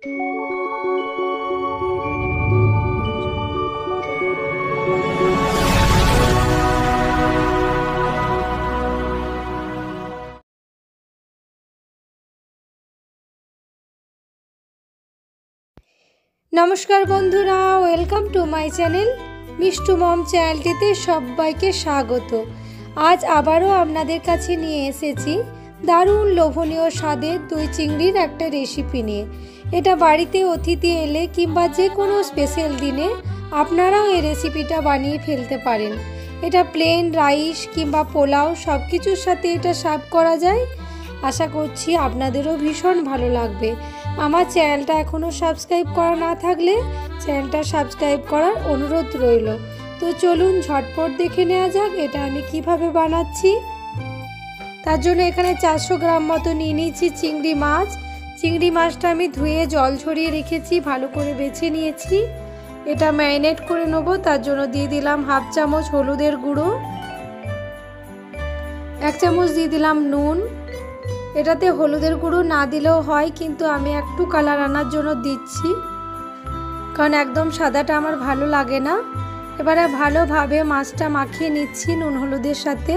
নমস্কার বন্ধুরা, welcome to my channel Mishtu mom চ্যানেলটিতে সবাইকে স্বাগত। আজ আবারও আপনাদের কাছে নিয়ে এসেছি দারুণ লোভনীয় স্বাদের দই চিংড়ির একটা রেসিপি নিয়ে। এটা বাড়িতে অতিথি এলে কিংবা যে কোনো স্পেশাল দিনে আপনারাও এই রেসিপিটা বানিয়ে ফেলতে পারেন। এটা প্লেন রাইস কিংবা পোলাও সব কিছুর সাথে এটা সার্ভ করা যায়। আশা করছি আপনাদেরও ভীষণ ভালো লাগবে। আমার চ্যানেলটা এখনও সাবস্ক্রাইব করা না থাকলে চ্যানেলটা সাবস্ক্রাইব করার অনুরোধ রইল। তো চলুন ঝটপট দেখে নেওয়া যাক এটা আমি কিভাবে বানাচ্ছি। তার জন্য এখানে 400 গ্রাম মতো নিয়ে নিয়েছি চিংড়ি মাছ। চিংড়ি মাছটা আমি ধুয়ে জল ঝরিয়ে রেখেছি, ভালো করে বেছে নিয়েছি। এটা ম্যারিনেট করে নেবো। তার জন্য দিয়ে দিলাম হাফ চামচ হলুদের গুঁড়ো, 1 চামচ দিয়ে দিলাম নুন। এটাতে হলুদের গুঁড়ো না দিলেও হয়, কিন্তু আমি একটু কালার আনার জন্য দিচ্ছি, কারণ একদম সাদাটা আমার ভালো লাগে না। এবারে ভালোভাবে মাছটা মাখিয়ে নিচ্ছি নুন হলুদের সাথে।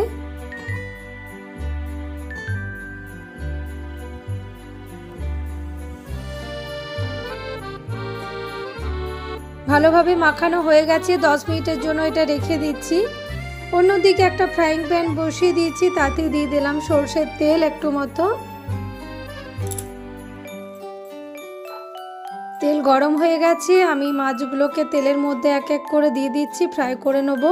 ভালোভাবে মাখানো হয়ে গেছে। 10 মিনিটের জন্য এটা রেখে দিচ্ছি। অন্যদিকে একটা ফ্রাইং প্যান বসিয়ে দিয়েছি, তাতে দিয়ে দিলাম সরষের তেল একটু মতো। তেল গরম হয়ে গেছে, আমি মাছগুলোকে তেলের মধ্যে এক এক করে দিয়ে দিচ্ছি, ফ্রাই করে নেব।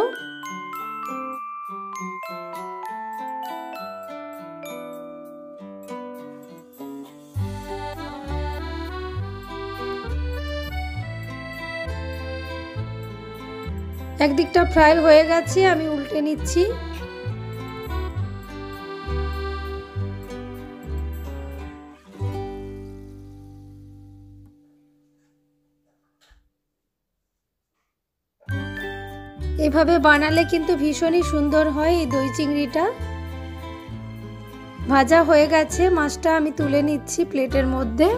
একদিকটা ফ্রাই হয়ে গেছে, আমি উল্টে নিচ্ছি। এভাবে বানালে কিন্তু ভীষণই সুন্দর হয় এই দই চিংড়িটা। ভাজা হয়ে গেছে, মাছটা আমি তুলে নিচ্ছি প্লেটের মধ্যে।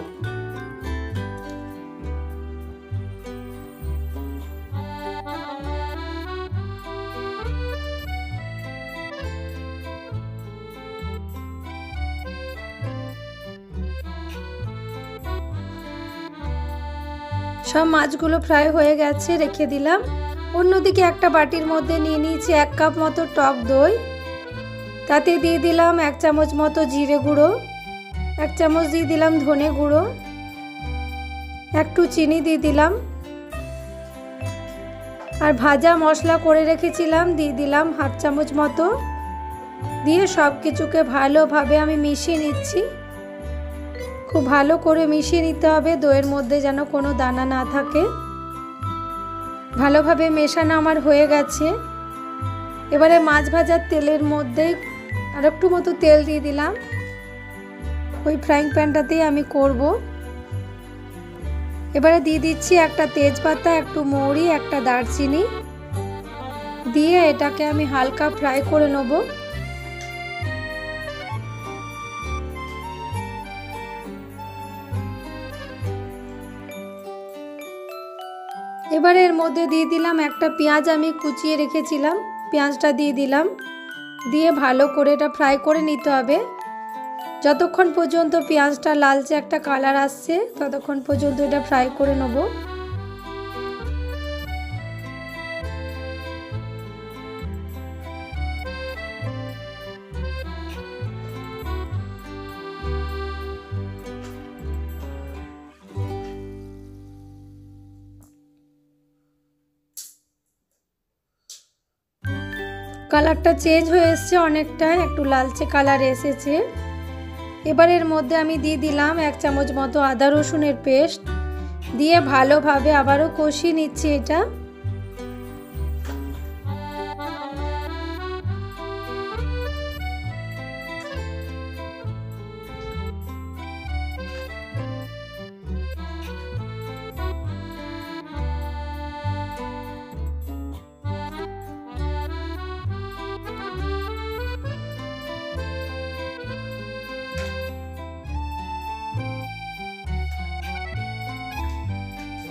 সব মাছগুলো ফ্রাই হয়ে গেছে, রেখে দিলাম। অন্যদিকে একটা বাটির মধ্যে নিয়ে নিয়েছি 1 কাপ মতো টক দই। তাতে দিয়ে দিলাম 1 চামচ মতো জিরে গুঁড়ো, 1 চামচ দিয়ে দিলাম ধনে গুঁড়ো, একটু চিনি দিয়ে দিলাম, আর ভাজা মশলা করে রেখেছিলাম দিয়ে দিলাম হাফ চামচ মতো। দিয়ে সব কিছুকে ভালোভাবে আমি মিশিয়ে নিচ্ছি। খুব ভালো করে মিশিয়ে নিতে হবে, দইয়ের মধ্যে যেন কোনো দানা না থাকে। ভালোভাবে মেশানো আমার হয়ে গেছে। এবারে মাছ ভাজার তেলের মধ্যে আর একটু মতো তেল দিয়ে দিলাম। ওই ফ্রাইং প্যানটাতেই আমি করব। এবারে দিয়ে দিচ্ছি একটা তেজপাতা, একটু মৌরি, একটা দারচিনি দিয়ে এটাকে আমি হালকা ফ্রাই করে নেব। এবারে এর মধ্যে দিয়ে দিলাম একটা পেঁয়াজ, আমি কুচিয়ে রেখেছিলাম, পেঁয়াজটা দিয়ে দিলাম। দিয়ে ভালো করে এটা ফ্রাই করে নিতে হবে। যতক্ষণ পর্যন্ত পেঁয়াজটা লালচে একটা কালার আসছে ততক্ষণ পর্যন্ত এটা ফ্রাই করে নেব। কালারটা চেঞ্জ হয়ে এসছে অনেকটা, একটু লালচে কালার এসেছে। এবার এর মধ্যে আমি দিয়ে দিলাম 1 চামচ মতো আদা রসুনের পেস্ট, দিয়ে ভালোভাবে আবারও কষিয়ে নিচ্ছি এটা।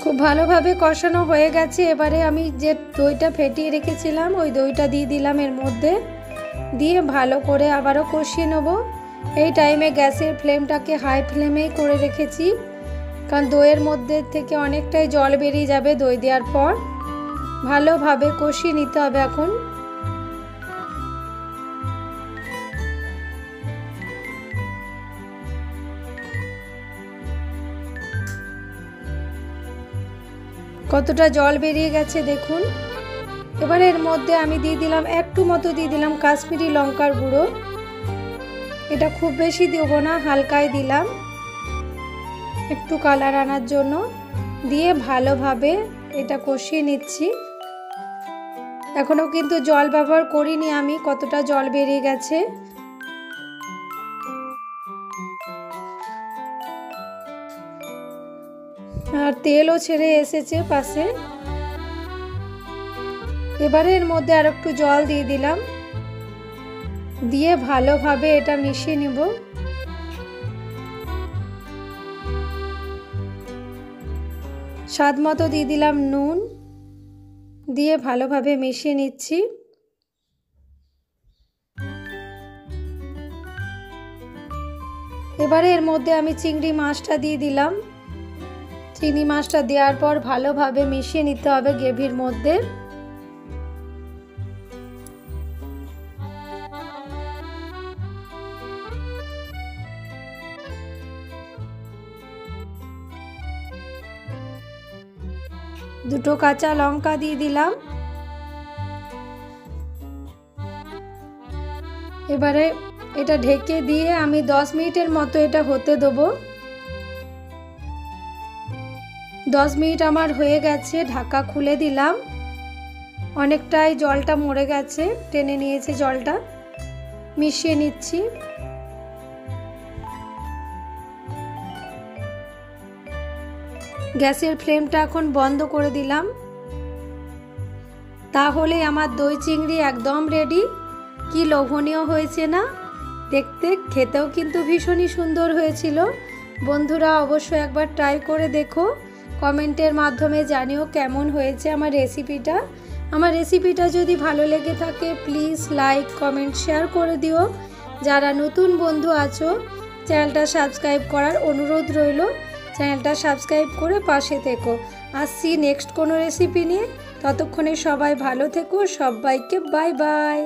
খুব ভালোভাবে কষানো হয়ে গেছে। এবারে আমি যে দইটা ফেটিয়ে রেখেছিলাম ওই দইটা দিয়ে দিলাম এর মধ্যে, দিয়ে ভালো করে আবারও কষিয়ে নেব। এই টাইমে গ্যাসের ফ্লেমটাকে হাই ফ্লেমেই করে রেখেছি, কারণ দইয়ের মধ্যে থেকে অনেকটাই জল বেরিয়ে যাবে দই দেওয়ার পর। ভালোভাবে কষিয়ে নিতে হবে এখন। কতটা জল বেরিয়ে গেছে দেখুন। এবার এর মধ্যে আমি দিয়ে দিলাম একটু মতো দিয়ে দিলাম কাশ্মীরি লঙ্কার গুঁড়ো। এটা খুব বেশি দেব না, হালকাই দিলাম একটু কালার আনার জন্য। দিয়ে ভালোভাবে এটা কষিয়ে নিচ্ছি। এখনো কিন্তু জল ব্যবহার করিনি আমি, কতটা জল বেরিয়ে গেছে। আর তেলও ছেড়ে এসেছে পাশে। এবারে এর মধ্যে আর একটু জল দিয়ে দিলাম, দিয়ে ভালোভাবে এটা মিশিয়ে নেব। স্বাদ মতো দিয়ে দিলাম নুন, দিয়ে ভালোভাবে মিশিয়ে নিচ্ছি। এবারে এর মধ্যে আমি চিংড়ি মাছটা দিয়ে দিলাম। চিংড়ি মাছটা দেওয়ার পর ভালোভাবে মিশিয়ে নিতে হবে গ্রেভির মধ্যে। দুটো কাঁচা লঙ্কা দিয়ে দিলাম। এবারে এটা ঢেকে দিয়ে আমি 10 মিনিটের মতো এটা হতে দেবো। 10 মিনিট আমার হয়ে গেছে, ঢাকা খুলে দিলাম। অনেকটাই জলটা মরে গেছে, টেনে নিয়েছে জলটা। মিশিয়ে নিচ্ছি। গ্যাসের ফ্লেমটা এখন বন্ধ করে দিলাম। তাহলে আমার দই চিংড়ি একদম রেডি। কি লোভনীয় হয়েছে না দেখতে, খেতেও কিন্তু ভীষণই সুন্দর হয়েছিল। বন্ধুরা অবশ্যই একবার ট্রাই করে দেখো, কমেন্টের মাধ্যমে জানিও কেমন হয়েছে আমার রেসিপিটা। আমার রেসিপিটা যদি ভালো লেগে থাকে প্লিজ লাইক কমেন্ট শেয়ার করে দিও। যারা নতুন বন্ধু আছো চ্যানেলটা সাবস্ক্রাইব করার অনুরোধ রইল। চ্যানেলটা সাবস্ক্রাইব করে পাশে থেকো। আসছি নেক্সট কোনো রেসিপি নিয়ে। ততক্ষণে সবাই ভালো থেকো। সবাইকে বাই বাই।